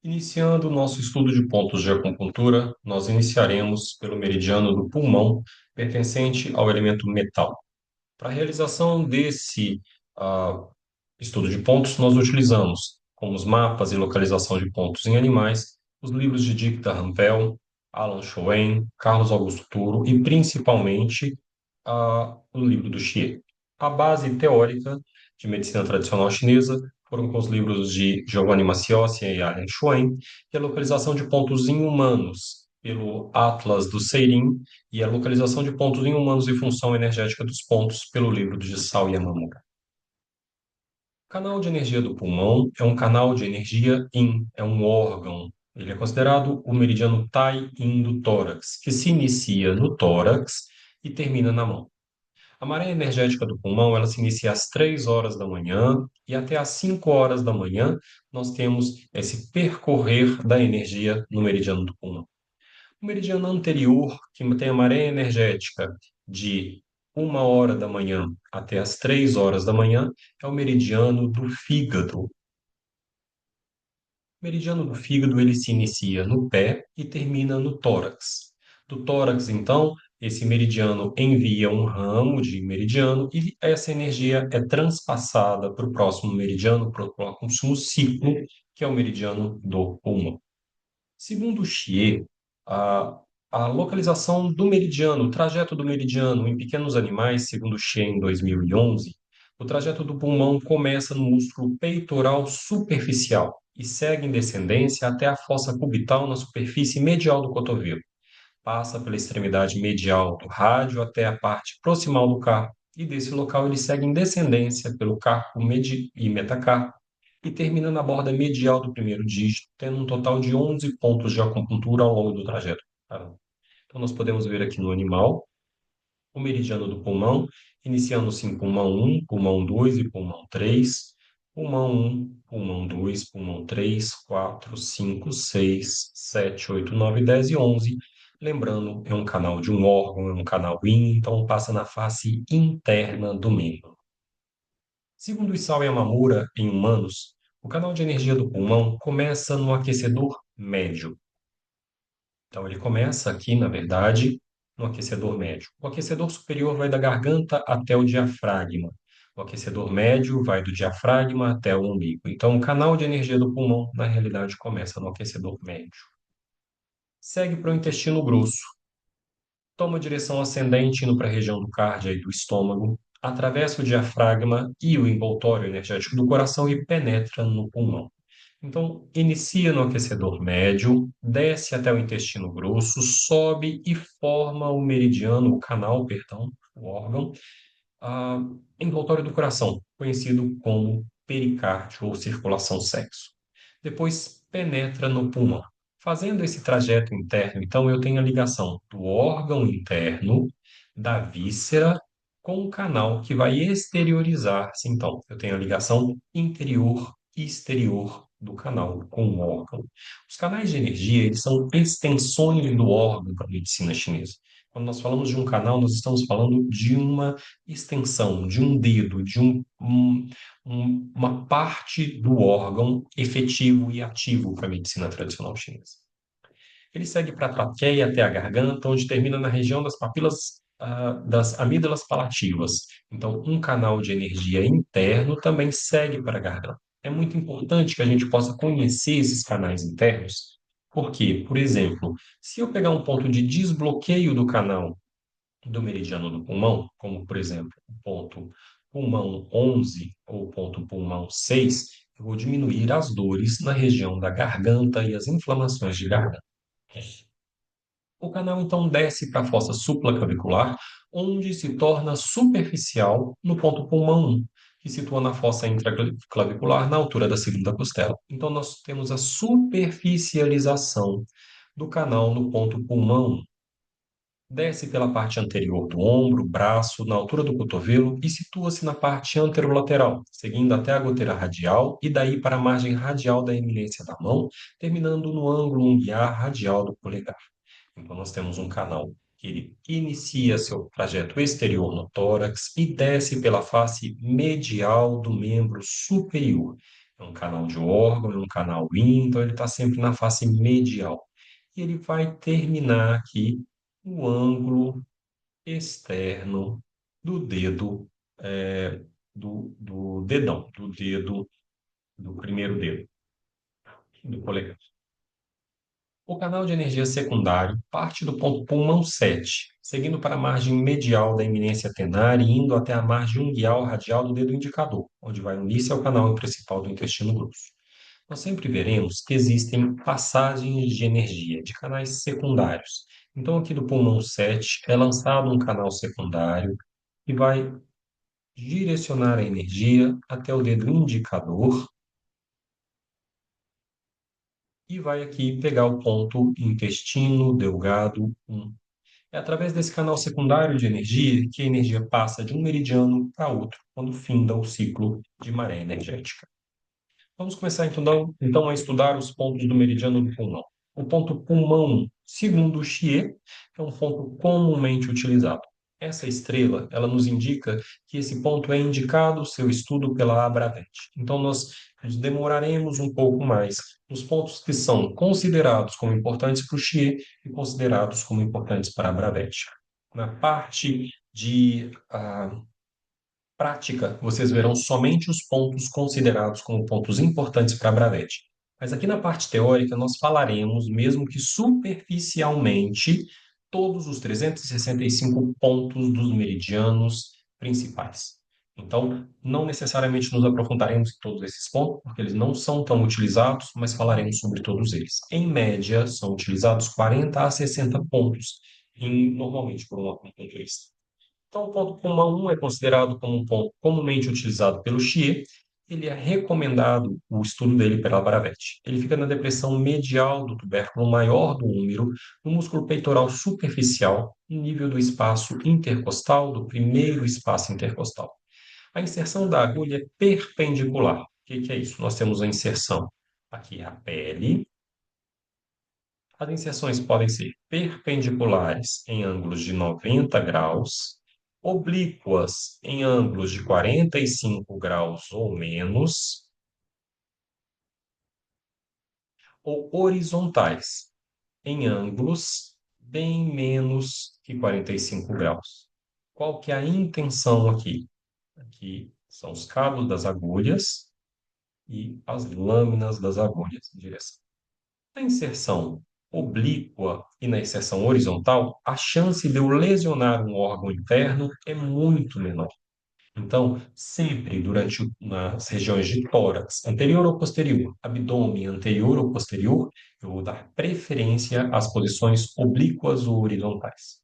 Iniciando o nosso estudo de pontos de acupuntura, nós iniciaremos pelo meridiano do pulmão, pertencente ao elemento metal. Para a realização desse ah, estudo de pontos, nós utilizamos, como os mapas e localização de pontos em animais, os livros de Dick Rampel, Alan Schoen, Carlos Augusto Turo e, principalmente, o livro do Xie. A base teórica de medicina tradicional chinesa foram com os livros de Giovanni Massiosi e Alan Schoen, e a localização de pontos em humanos pelo Atlas do Seirin e a localização de pontos em humanos e função energética dos pontos pelo livro de Sao Yamamura. O canal de energia do pulmão é um canal de energia Yin, é um órgão. Ele é considerado o meridiano Tai Yin do tórax, que se inicia no tórax e termina na mão. A maré energética do pulmão, ela se inicia às 3 horas da manhã e até às 5 horas da manhã nós temos esse percorrer da energia no meridiano do pulmão. O meridiano anterior, que tem a maré energética de 1 hora da manhã até as 3 horas da manhã, é o meridiano do fígado. O meridiano do fígado ele se inicia no pé e termina no tórax. Do tórax, então, esse meridiano envia um ramo de meridiano e essa energia é transpassada para o próximo meridiano, para o próximo ciclo, que é o meridiano do pulmão. Segundo o Xie, a, a localização do meridiano, o trajeto do meridiano em pequenos animais, segundo o Xie em 2011, o trajeto do pulmão começa no músculo peitoral superficial e segue em descendência até a fossa cubital na superfície medial do cotovelo. Passa pela extremidade medial do rádio até a parte proximal do carpo, e desse local ele segue em descendência pelo carpo e metacarpo, e termina na borda medial do primeiro dígito, tendo um total de 11 pontos de acupuntura ao longo do trajeto. Tá? Então, nós podemos ver aqui no animal o meridiano do pulmão, iniciando-se em pulmão 1, pulmão 2 e pulmão 3. Pulmão 1, pulmão 2, pulmão 3, 4, 5, 6, 7, 8, 9, 10 e 11. Lembrando, é um canal de um órgão, é um canal Yin, então passa na face interna do membro. Segundo Isao Yamamura, em humanos, o canal de energia do pulmão começa no aquecedor médio. Então, ele começa aqui, na verdade, no aquecedor médio. O aquecedor superior vai da garganta até o diafragma. O aquecedor médio vai do diafragma até o umbigo. Então, o canal de energia do pulmão, na realidade, começa no aquecedor médio. Segue para o intestino grosso. Toma direção ascendente indo para a região do cárdia e do estômago, atravessa o diafragma e o envoltório energético do coração e penetra no pulmão. Então, inicia no aquecedor médio, desce até o intestino grosso, sobe e forma o meridiano, o canal, perdão, o órgão, ah, envoltório do coração, conhecido como pericárdio ou circulação sexo. Depois penetra no pulmão. Fazendo esse trajeto interno, então, eu tenho a ligação do órgão interno, da víscera, com o canal que vai exteriorizar-se. Então, eu tenho a ligação interior e exterior do canal com o órgão. Os canais de energia, eles são extensões do órgão para a medicina chinesa. Quando nós falamos de um canal, nós estamos falando de uma extensão, de um dedo, de uma parte do órgão efetivo e ativo para a medicina tradicional chinesa. Ele segue para a traqueia até a garganta, onde termina na região das papilas, das amígdalas palativas. Então, um canal de energia interno também segue para a garganta. É muito importante que a gente possa conhecer esses canais internos, porque, por exemplo, se eu pegar um ponto de desbloqueio do canal do meridiano do pulmão, como por exemplo, o ponto pulmão 11 ou o ponto pulmão 6, eu vou diminuir as dores na região da garganta e as inflamações de garganta. O canal então desce para a fossa supraclavicular, onde se torna superficial no ponto pulmão 1, que situa na fossa intraclavicular, na altura da segunda costela. Então nós temos a superficialização do canal no ponto pulmão 1. Desce pela parte anterior do ombro, braço, na altura do cotovelo e situa-se na parte anterolateral, seguindo até a goteira radial e daí para a margem radial da eminência da mão, terminando no ângulo umbiar radial do polegar. Então, nós temos um canal que ele inicia seu trajeto exterior no tórax e desce pela face medial do membro superior. É um canal de órgão, é um canal IN, então ele está sempre na face medial. E ele vai terminar aqui o ângulo externo do dedo, do dedão, do dedo, do primeiro dedo, do polegar. O canal de energia secundário parte do ponto pulmão 7, seguindo para a margem medial da eminência tenar e indo até a margem unguial radial do dedo indicador, onde vai unir-se ao canal principal do intestino grosso. Nós sempre veremos que existem passagens de energia, de canais secundários. Então, aqui do pulmão 7 é lançado um canal secundário que vai direcionar a energia até o dedo indicador e vai aqui pegar o ponto intestino delgado 1. É através desse canal secundário de energia que a energia passa de um meridiano para outro, quando finda o ciclo de maré energética. Vamos começar então a estudar os pontos do meridiano do pulmão. O ponto pulmão, segundo o Xie, é um ponto comumente utilizado. Essa estrela, ela nos indica que esse ponto é indicado o seu estudo pela Abravet. Então, nós demoraremos um pouco mais nos pontos que são considerados como importantes para o Xie e considerados como importantes para a Abravet. Na parte de prática, vocês verão somente os pontos considerados como pontos importantes para a Bravet. Mas aqui na parte teórica, nós falaremos, mesmo que superficialmente, todos os 365 pontos dos meridianos principais. Então, não necessariamente nos aprofundaremos em todos esses pontos, porque eles não são tão utilizados, mas falaremos sobre todos eles. Em média, são utilizados 40 a 60 pontos, normalmente por um acupunturista. Então, o ponto pulmão 1 é considerado como um ponto comumente utilizado pelo Xie. Ele é recomendado o estudo dele pela Baravete. Ele fica na depressão medial do tubérculo maior do úmero, no músculo peitoral superficial, no nível do espaço intercostal, do primeiro espaço intercostal. A inserção da agulha é perpendicular. O que é isso? Nós temos a inserção aqui, a pele. As inserções podem ser perpendiculares em ângulos de 90 graus, oblíquas em ângulos de 45 graus ou menos, ou horizontais em ângulos bem menos que 45 graus. Qual que é a intenção aqui? Aqui são os cabos das agulhas e as lâminas das agulhas em direção. Na inserção oblíqua e na inserção horizontal, a chance de eu lesionar um órgão interno é muito menor. Então, sempre nas regiões de tórax, anterior ou posterior, abdômen anterior ou posterior, eu vou dar preferência às posições oblíquas ou horizontais.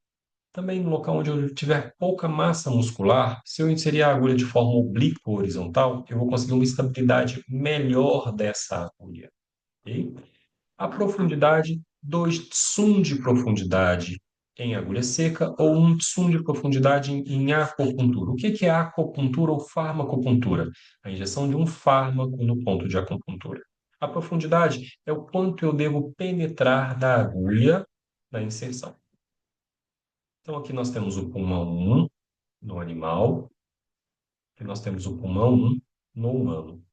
Também no local onde eu tiver pouca massa muscular, se eu inserir a agulha de forma oblíqua ou horizontal, eu vou conseguir uma estabilidade melhor dessa agulha. Ok? A profundidade, 2 tsum de profundidade em agulha seca ou 1 tsum de profundidade em acupuntura. O que é acupuntura ou farmacopuntura? A injeção de um fármaco no ponto de acupuntura. A profundidade é o quanto eu devo penetrar da agulha na inserção. Então, aqui nós temos o pulmão 1 no animal, e nós temos o pulmão 1 no humano.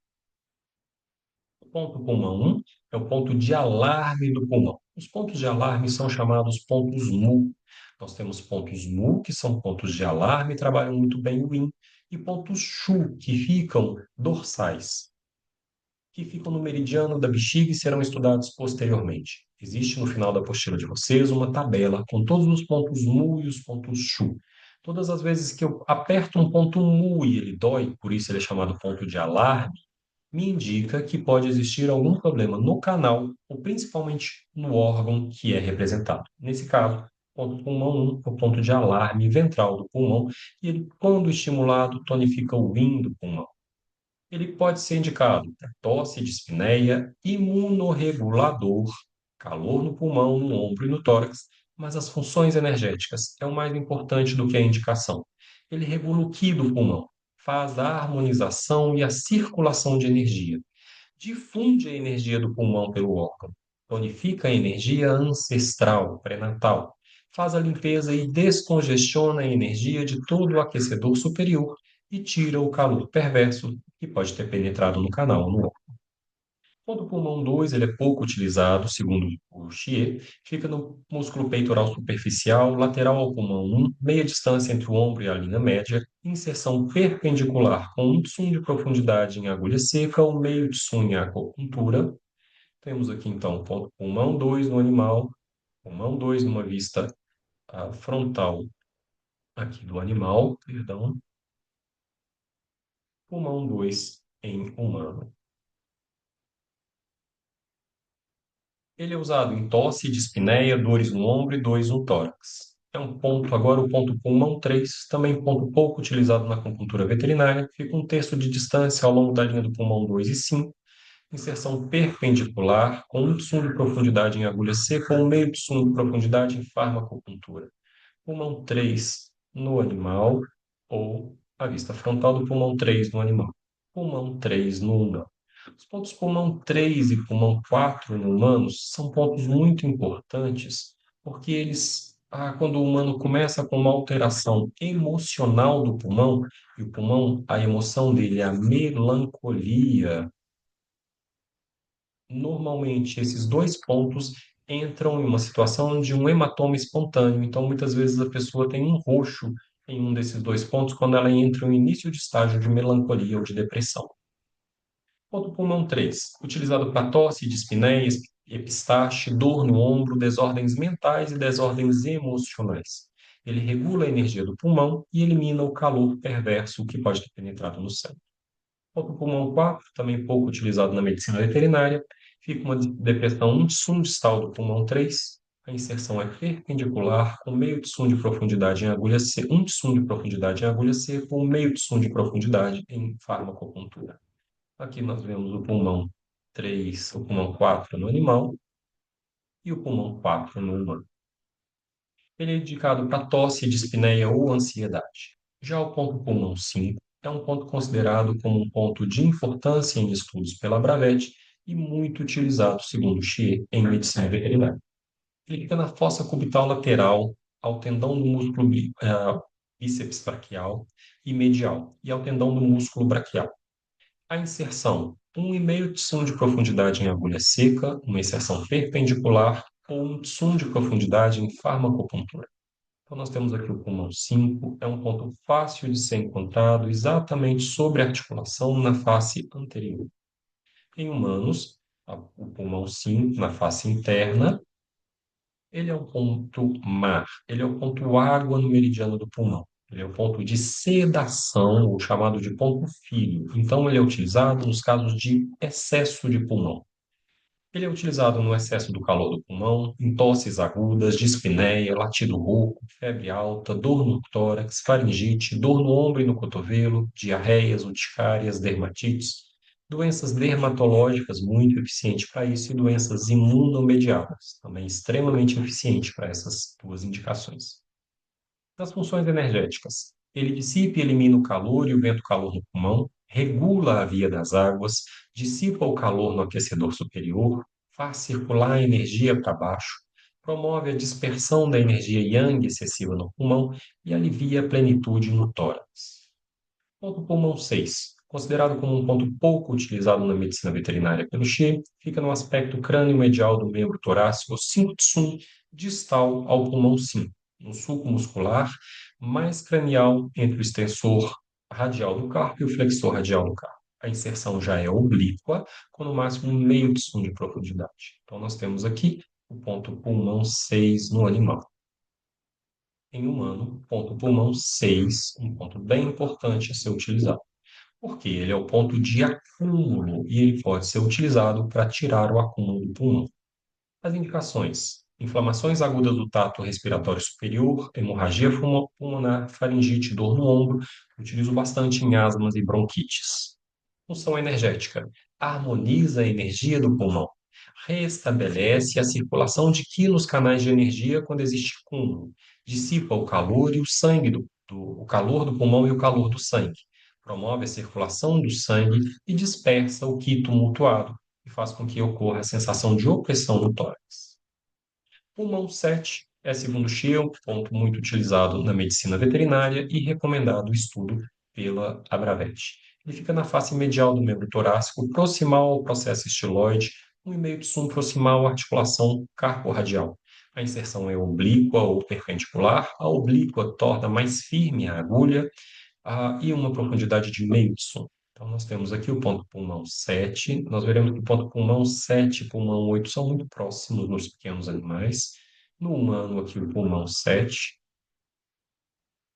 O ponto pulmão 1 é o ponto de alarme do pulmão. Os pontos de alarme são chamados pontos mu. Nós temos pontos mu, que são pontos de alarme, trabalham muito bem o yin, e pontos shu, que ficam dorsais, que ficam no meridiano da bexiga e serão estudados posteriormente. Existe no final da apostila de vocês uma tabela com todos os pontos mu e os pontos shu. Todas as vezes que eu aperto um ponto mu e ele dói, por isso ele é chamado ponto de alarme, me indica que pode existir algum problema no canal ou principalmente no órgão que é representado. Nesse caso, ponto pulmão 1 é o ponto de alarme ventral do pulmão e ele, quando estimulado, tonifica o rim do pulmão. Ele pode ser indicado para tosse, dispneia, imunorregulador, calor no pulmão, no ombro e no tórax, mas as funções energéticas é o mais importante do que a indicação. Ele regula o qi do pulmão, faz a harmonização e a circulação de energia, difunde a energia do pulmão pelo órgão, tonifica a energia ancestral, pré-natal, faz a limpeza e descongestiona a energia de todo o aquecedor superior e tira o calor perverso que pode ter penetrado no canal ou no órgão. Ponto pulmão 2 ele é pouco utilizado, segundo o Thier, fica no músculo peitoral superficial, lateral ao pulmão 1, meia distância entre o ombro e a linha média, inserção perpendicular com 1 de profundidade em agulha seca ou meio de em acupuntura. Temos aqui então ponto pulmão 2 no animal, pulmão 2 numa vista frontal aqui do animal, perdão, pulmão 2 em humano. Ele é usado em tosse, dispneia, dores no ombro e dores no tórax. É um ponto, agora o ponto pulmão 3, também ponto pouco utilizado na acupuntura veterinária, fica 1/3 de distância ao longo da linha do pulmão 2 e 5, inserção perpendicular, com 1 de profundidade em agulha seca ou meio de profundidade em farmacopuntura. Pulmão 3 no animal, ou a vista frontal do pulmão 3 no animal. Pulmão 3 no humano. Os pontos pulmão 3 e pulmão 4 no humanos são pontos muito importantes, porque eles, quando o humano começa com uma alteração emocional do pulmão, e o pulmão, a emoção dele é a melancolia, normalmente esses dois pontos entram em uma situação de um hematoma espontâneo. Então, muitas vezes a pessoa tem um roxo em um desses dois pontos quando ela entra no início de estágio de melancolia ou de depressão. Ponto pulmão 3, utilizado para tosse, dispneia, epistaxe, dor no ombro, desordens mentais e desordens emocionais. Ele regula a energia do pulmão e elimina o calor perverso que pode ter penetrado no sangue. Ponto pulmão 4, também pouco utilizado na medicina veterinária, fica uma depressão distal do pulmão 3. A inserção é perpendicular, com meio de profundidade em agulha C, 1 de profundidade em agulha seca, ou meio de profundidade em farmacopuntura. Aqui nós vemos o pulmão 3, o pulmão 4 no animal e o pulmão 4 no humano. Ele é indicado para tosse, dispneia ou ansiedade. Já o ponto pulmão 5 é um ponto considerado como um ponto de importância em estudos pela Bravette e muito utilizado, segundo Thier, em medicina veterinária. Ele fica na fossa cubital lateral, ao tendão do músculo bíceps braquial e medial e ao tendão do músculo braquial. A inserção, 1,5 de profundidade em agulha seca, uma inserção perpendicular ou 1 de profundidade em farmacopuntura. Então, nós temos aqui o pulmão 5, é um ponto fácil de ser encontrado exatamente sobre a articulação na face anterior. Em humanos, o pulmão 5, na face interna, ele é o ponto mar, ele é o ponto água no meridiano do pulmão. Ele é o ponto de sedação, ou chamado de ponto filho. Então, ele é utilizado nos casos de excesso de pulmão. Ele é utilizado no excesso do calor do pulmão, em tosses agudas, dispneia, latido rouco, febre alta, dor no tórax, faringite, dor no ombro e no cotovelo, diarreias, urticárias, dermatites, doenças dermatológicas muito eficiente para isso e doenças imunomediadas, também extremamente eficiente para essas duas indicações. Das funções energéticas, ele dissipa e elimina o calor e o vento calor no pulmão, regula a via das águas, dissipa o calor no aquecedor superior, faz circular a energia para baixo, promove a dispersão da energia yang excessiva no pulmão e alivia a plenitude no tórax. Ponto pulmão 6, considerado como um ponto pouco utilizado na medicina veterinária pelo Xie, fica no aspecto crânio-medial do membro torácico 5-tsum, distal ao pulmão 5, no sulco muscular mais cranial entre o extensor radial do carpo e o flexor radial do carpo. A inserção já é oblíqua, com no máximo 0,5 de profundidade. Então, nós temos aqui o ponto pulmão 6 no animal. Em humano, ponto pulmão 6, um ponto bem importante a ser utilizado, porque ele é o ponto de acúmulo e ele pode ser utilizado para tirar o acúmulo do pulmão. As indicações: inflamações agudas do trato respiratório superior, hemorragia pulmonar, faringite, dor no ombro. Utilizo bastante em asmas e bronquites. Função energética: harmoniza a energia do pulmão. Restabelece a circulação de Qi nos canais de energia quando existe cúmulo. Dissipa o calor e o sangue o calor do pulmão e o calor do sangue. Promove a circulação do sangue e dispersa o Qi tumultuado e faz com que ocorra a sensação de opressão no tórax. Pulmão 7 é, segundo Scheele, ponto muito utilizado na medicina veterinária e recomendado o estudo pela Abravet. Ele fica na face medial do membro torácico, proximal ao processo estiloide, 1,5 de sum proximal à articulação carporradial. A inserção é oblíqua ou perpendicular. A oblíqua torna mais firme a agulha e uma profundidade de meio de som. Então, nós temos aqui o ponto pulmão 7. Nós veremos que o ponto pulmão 7 e pulmão 8 são muito próximos nos pequenos animais. No humano, aqui o pulmão 7,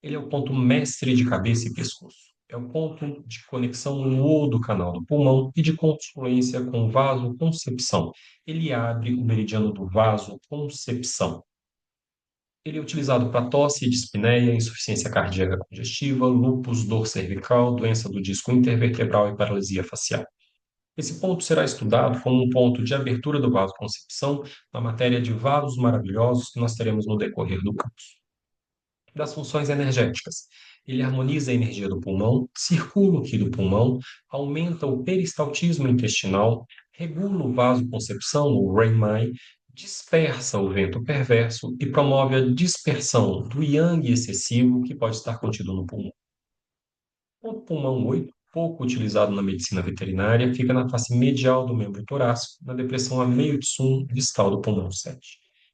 ele é o ponto mestre de cabeça e pescoço. É o ponto de conexão no do canal do pulmão e de confluência com o vasoconcepção. Ele abre o meridiano do vasoconcepção. Ele é utilizado para tosse, dispneia, insuficiência cardíaca congestiva, lúpus, dor cervical, doença do disco intervertebral e paralisia facial. Esse ponto será estudado como um ponto de abertura do vasoconcepção na matéria de vasos maravilhosos que nós teremos no decorrer do curso. Das funções energéticas. Ele harmoniza a energia do pulmão, circula o qi do pulmão, aumenta o peristaltismo intestinal, regula o vasoconcepção, o Renmai, dispersa o vento perverso e promove a dispersão do yang excessivo que pode estar contido no pulmão. O pulmão 8, pouco utilizado na medicina veterinária, fica na face medial do membro torácico, na depressão a meio de sum distal do pulmão 7.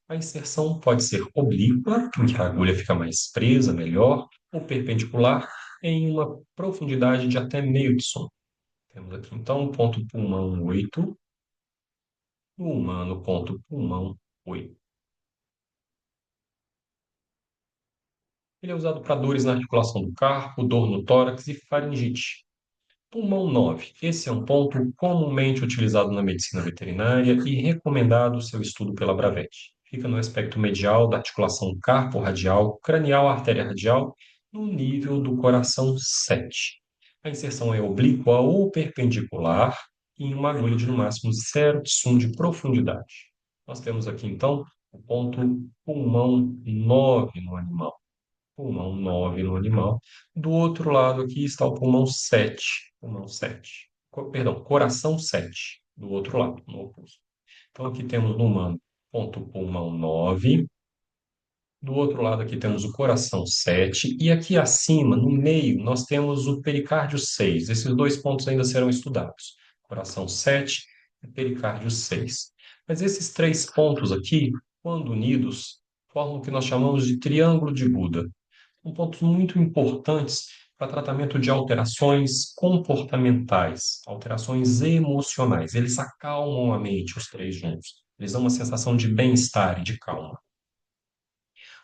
A inserção pode ser oblíqua, em que a agulha fica mais presa, melhor, ou perpendicular, em uma profundidade de até meio de sum. Temos aqui então o ponto pulmão 8, o humano ponto pulmão 8. Ele é usado para dores na articulação do carpo, dor no tórax e faringite. Pulmão 9. Esse é um ponto comumente utilizado na medicina veterinária e recomendado o seu estudo pela Bravete. Fica no aspecto medial da articulação carpo-radial, cranial artéria radial, no nível do coração 7. A inserção é oblíqua ou perpendicular em uma agulha de no máximo 0 de sum de profundidade. Nós temos aqui então o ponto pulmão 9 no animal. Pulmão 9 no animal. Do outro lado aqui está o pulmão 7. Pulmão 7. Perdão, coração 7. Do outro lado, no oposto. Então aqui temos no humano ponto pulmão 9. Do outro lado aqui temos o coração 7. E aqui acima, no meio, nós temos o pericárdio 6. Esses dois pontos ainda serão estudados. Coração 7 e pericárdio 6. Mas esses três pontos aqui, quando unidos, formam o que nós chamamos de triângulo de Buda. São pontos muito importantes para tratamento de alterações comportamentais, alterações emocionais. Eles acalmam a mente, os três juntos. Eles dão uma sensação de bem-estar e de calma.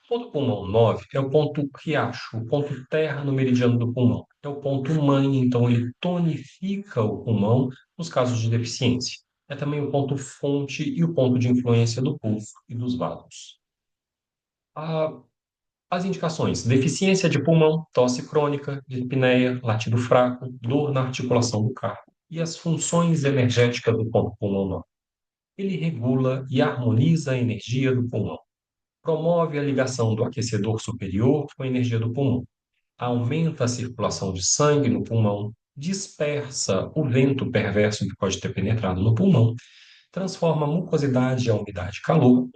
O ponto pulmão 9 é o ponto riacho, o ponto terra no meridiano do pulmão. É o ponto mãe, então ele tonifica o pulmão nos casos de deficiência. É também o ponto fonte e o ponto de influência do pulso e dos vasos. As indicações: deficiência de pulmão, tosse crônica, dispneia, latido fraco, dor na articulação do carpo. E as funções energéticas do ponto pulmão. Ele regula e harmoniza a energia do pulmão. Promove a ligação do aquecedor superior com a energia do pulmão. Aumenta a circulação de sangue no pulmão. Dispersa o vento perverso que pode ter penetrado no pulmão. Transforma a mucosidade, a umidade e calor.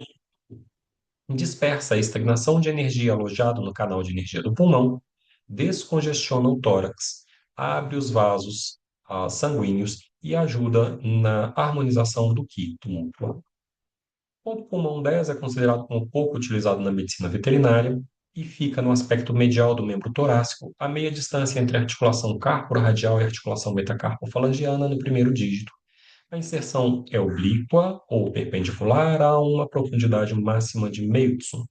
Dispersa a estagnação de energia alojada no canal de energia do pulmão, descongestiona o tórax, abre os vasos sanguíneos e ajuda na harmonização do qi tumultuado. O pulmão 10 é considerado como pouco utilizado na medicina veterinária e fica no aspecto medial do membro torácico, a meia distância entre a articulação carporadial e a articulação metacarpofalangiana no primeiro dígito. A inserção é oblíqua ou perpendicular a uma profundidade máxima de meio de sum.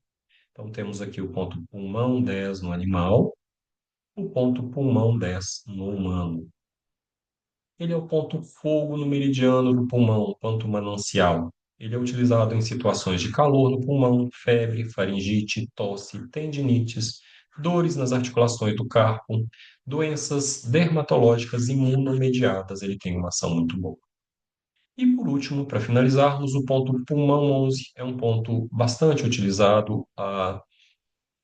Então, temos aqui o ponto pulmão 10 no animal, o ponto pulmão 10 no humano. Ele é o ponto fogo no meridiano do pulmão, ponto manancial. Ele é utilizado em situações de calor no pulmão, febre, faringite, tosse, tendinites, dores nas articulações do carpo, doenças dermatológicas imunomediadas. Ele tem uma ação muito boa. E por último, para finalizarmos, o ponto pulmão 11 é um ponto bastante utilizado,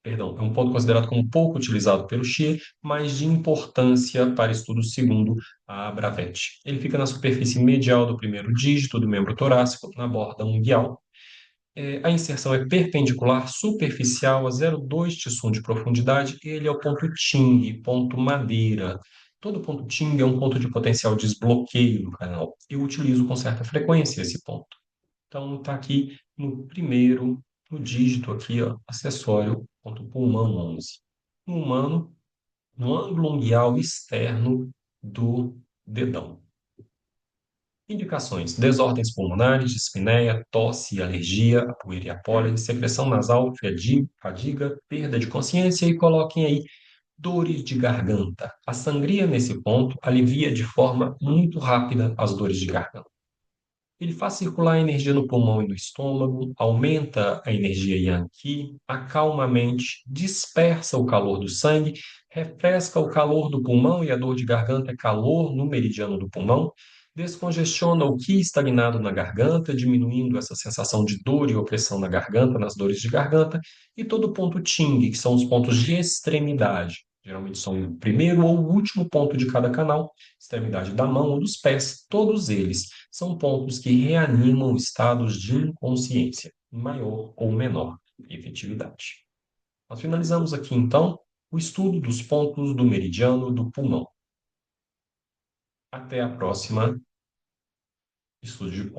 é um ponto considerado como pouco utilizado pelo Xie, mas de importância para estudos segundo a Bravette. Ele fica na superfície medial do primeiro dígito do membro torácico, na borda umbial. A inserção é perpendicular, superficial, a 0,2 Tsum de profundidade. Ele é o ponto Ting, ponto madeira. Todo ponto Ting é um ponto de potencial desbloqueio no canal. Eu utilizo com certa frequência esse ponto. Então, está aqui no primeiro, no dígito aqui, ó, acessório, ponto pulmão 11. No humano, no ângulo unguial externo do dedão. Indicações: desordens pulmonares, dispneia, tosse, alergia, a poeira e a pólen, secreção nasal, fadiga, perda de consciência e coloquem aí dores de garganta. A sangria nesse ponto alivia de forma muito rápida as dores de garganta. Ele faz circular a energia no pulmão e no estômago, aumenta a energia Yang-Qi, acalma a mente, dispersa o calor do sangue, refresca o calor do pulmão e a dor de garganta é calor no meridiano do pulmão, descongestiona o Qi estagnado na garganta, diminuindo essa sensação de dor e opressão na garganta, nas dores de garganta, e todo o ponto Ting, que são os pontos de extremidade. Geralmente são o primeiro ou o último ponto de cada canal, extremidade da mão ou dos pés, todos eles são pontos que reanimam estados de inconsciência, em maior ou menor efetividade. Nós finalizamos aqui, então, o estudo dos pontos do meridiano do pulmão. Até a próxima estudo de pontos.